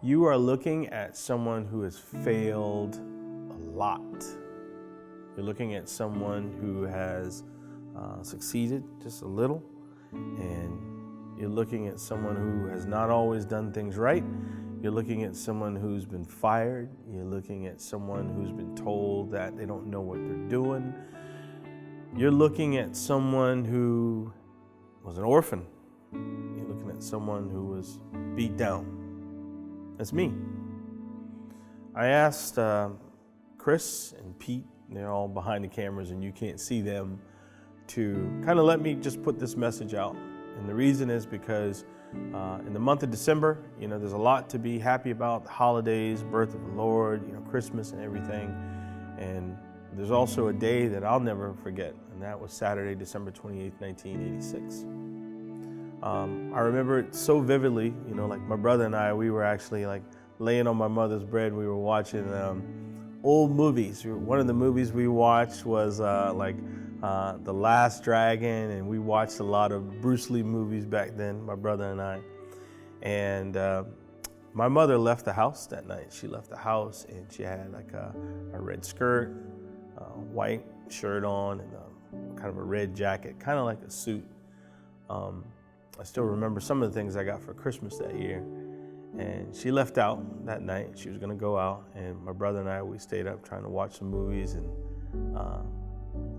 you are looking at someone who has failed a lot. You're looking at someone who has succeeded just a little, and you're looking at someone who has not always done things right. You're looking at someone who's been fired. You're looking at someone who's been told that they don't know what they're doing. You're looking at someone who was an orphan. You're looking at someone who was beat down. That's me. I asked Chris and Pete, they're all behind the cameras and you can't see them, to kind of let me just put this message out. And the reason is because in the month of December, there's a lot to be happy about: the holidays, birth of the Lord, Christmas and everything. And there's also a day that I'll never forget, and that was Saturday, December 28th, 1986. I remember it so vividly, like my brother and I, we were actually like laying on my mother's bed. We were watching old movies. One of the movies we watched was The Last Dragon, and we watched a lot of Bruce Lee movies back then, my brother and I. And my mother left the house that night. She left the house and she had like a red skirt, a white shirt on, and kind of a red jacket, kind of like a suit. I still remember some of the things I got for Christmas that year. And she left out that night. She was gonna go out, and my brother and I, we stayed up trying to watch some movies, and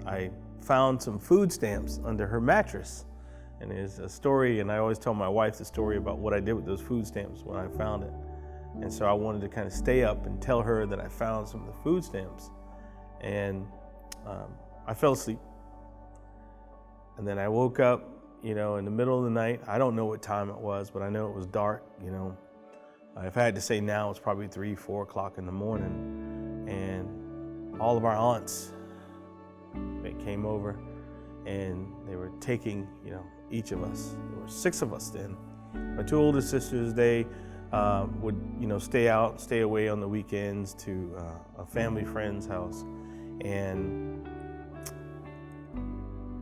I found some food stamps under her mattress. And there's a story, and I always tell my wife the story about what I did with those food stamps when I found it. And so I wanted to kind of stay up and tell her that I found some of the food stamps. And I fell asleep. And then I woke up, in the middle of the night. I don't know what time it was, but I know it was dark, If I had to say now, it's probably 3, 4 o'clock in the morning. And all of our aunts, they came over and they were taking, each of us. There were 6 of us then. My 2 older sisters, they would, stay away on the weekends to a family friend's house. And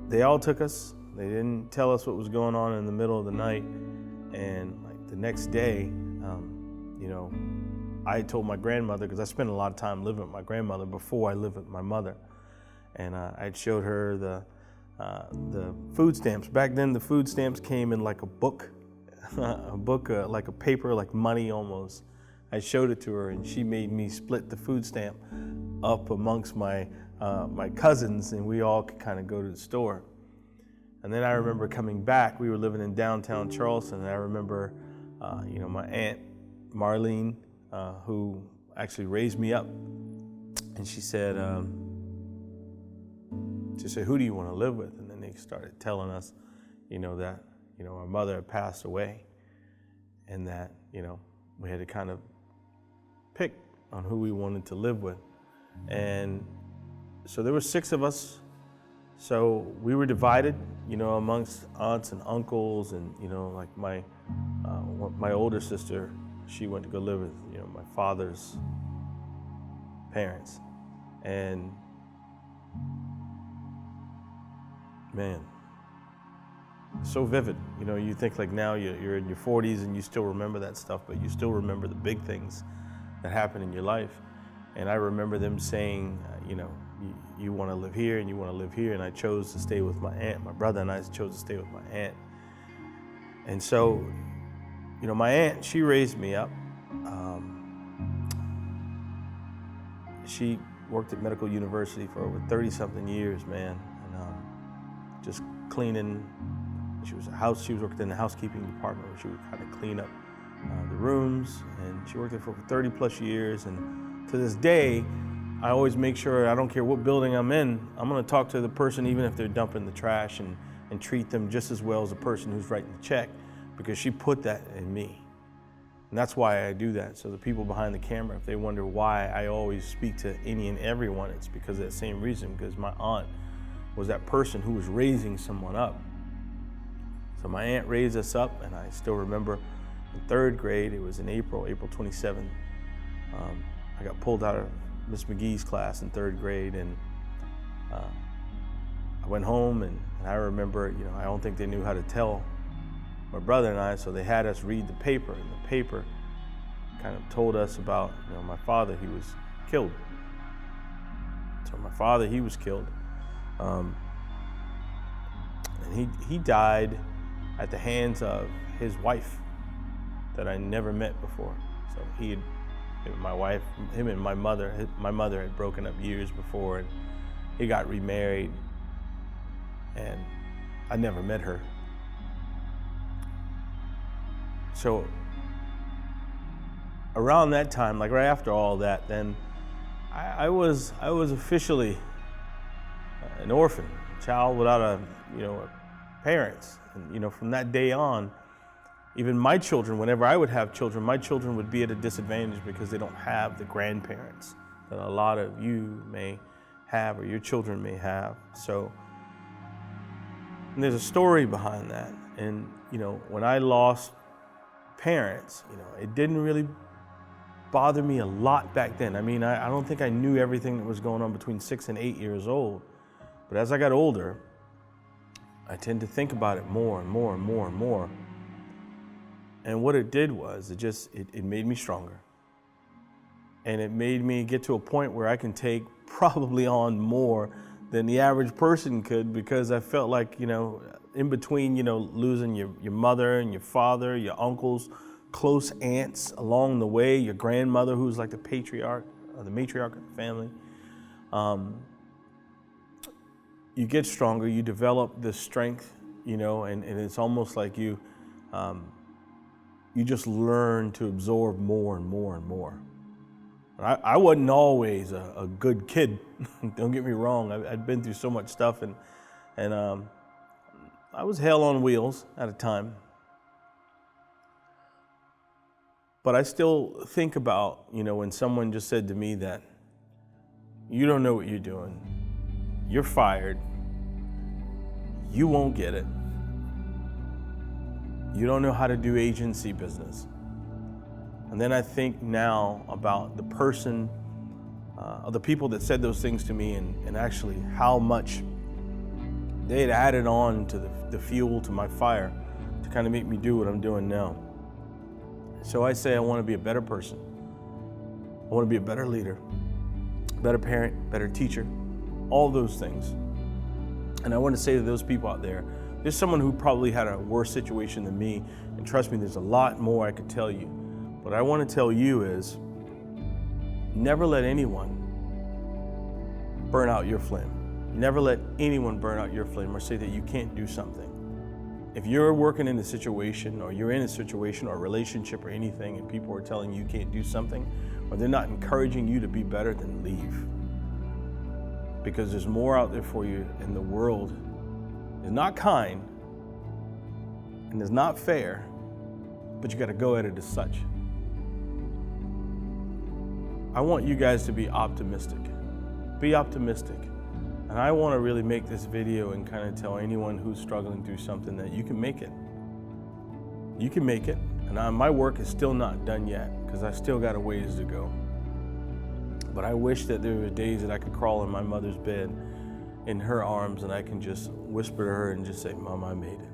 they all took us. They didn't tell us what was going on in the middle of the night. And like the next day, I told my grandmother, because I spent a lot of time living with my grandmother before I lived with my mother. And I showed her the food stamps. Back then, the food stamps came in like a book, like a paper, like money almost. I showed it to her, and she made me split the food stamp up amongst my cousins, and we all could kind of go to the store. And then I remember coming back. We were living in downtown Charleston, and I remember, my Aunt Marlene, who actually raised me up, and she said, who do you want to live with? And then they started telling us, that, our mother had passed away, and that, we had to kind of pick on who we wanted to live with. And so there were 6 of us. So we were divided, amongst aunts and uncles, and, like my older sister, she went to go live with, my father's parents. And man, so vivid. You think like now you're in your 40s and you still remember that stuff, but you still remember the big things that happened in your life. And I remember them saying, you want to live here and you want to live here. And I chose to stay with my aunt. My brother and I chose to stay with my aunt. And so, my aunt, she raised me up. She worked at Medical University for over 30-something years, man. And just cleaning. She was worked in the housekeeping department, where she would kind of clean up the rooms. And she worked there for 30 plus years. And to this day, I always make sure, I don't care what building I'm in, I'm gonna talk to the person even if they're dumping the trash, and treat them just as well as the person who's writing the check, because she put that in me. And that's why I do that. So the people behind the camera, if they wonder why I always speak to any and everyone, it's because of that same reason, because my aunt was that person who was raising someone up. So my aunt raised us up, and I still remember in 3rd grade, it was in April 27th, I got pulled out of Miss McGee's class in 3rd grade, and I went home, and I remember, I don't think they knew how to tell my brother and I, so they had us read the paper, and the paper kind of told us about, my father. He was killed. So my father, he was killed. And he died at the hands of his wife that I never met before. So him and my mother had broken up years before, and he got remarried, and I never met her. So around that time, like right after all that, then I was officially an orphan, a child without parents. And from that day on, even my children, whenever I would have children, my children would be at a disadvantage because they don't have the grandparents that a lot of you may have or your children may have. So and there's a story behind that. And when I lost parents, it didn't really bother me a lot back then. I mean, I don't think I knew everything that was going on between 6 and 8 years old. But as I got older, I tend to think about it more and more and more and more. And what it did was, it made me stronger. And it made me get to a point where I can take probably on more than the average person could, because I felt like, in between, losing your mother and your father, your uncles, close aunts along the way, your grandmother who's like the matriarch of the family. You get stronger, you develop this strength, and it's almost like you just learn to absorb more and more and more. I wasn't always a good kid. Don't get me wrong. I'd been through so much stuff, and I was hell on wheels at a time. But I still think about, when someone just said to me that, you don't know what you're doing. You're fired. You won't get it. You don't know how to do agency business. And then I think now about the person, the people that said those things to me, and actually how much they had added on to the fuel to my fire to kind of make me do what I'm doing now. So I say I want to be a better person. I want to be a better leader, better parent, better teacher, all those things. And I want to say to those people out there, there's someone who probably had a worse situation than me, and trust me, there's a lot more I could tell you. What I want to tell you is, never let anyone burn out your flame. Never let anyone burn out your flame or say that you can't do something. If you're working in a situation, or you're in a situation or a relationship or anything, and people are telling you can't do something, or they're not encouraging you to be better, then leave. Because there's more out there for you, and the world is not kind and is not fair, but you got to go at it as such. I want you guys to be optimistic. Be optimistic. And I want to really make this video and kind of tell anyone who's struggling through something that you can make it. You can make it. And my work is still not done yet, because I still got a ways to go. But I wish that there were days that I could crawl in my mother's bed in her arms, and I can just whisper to her and just say, Mom, I made it.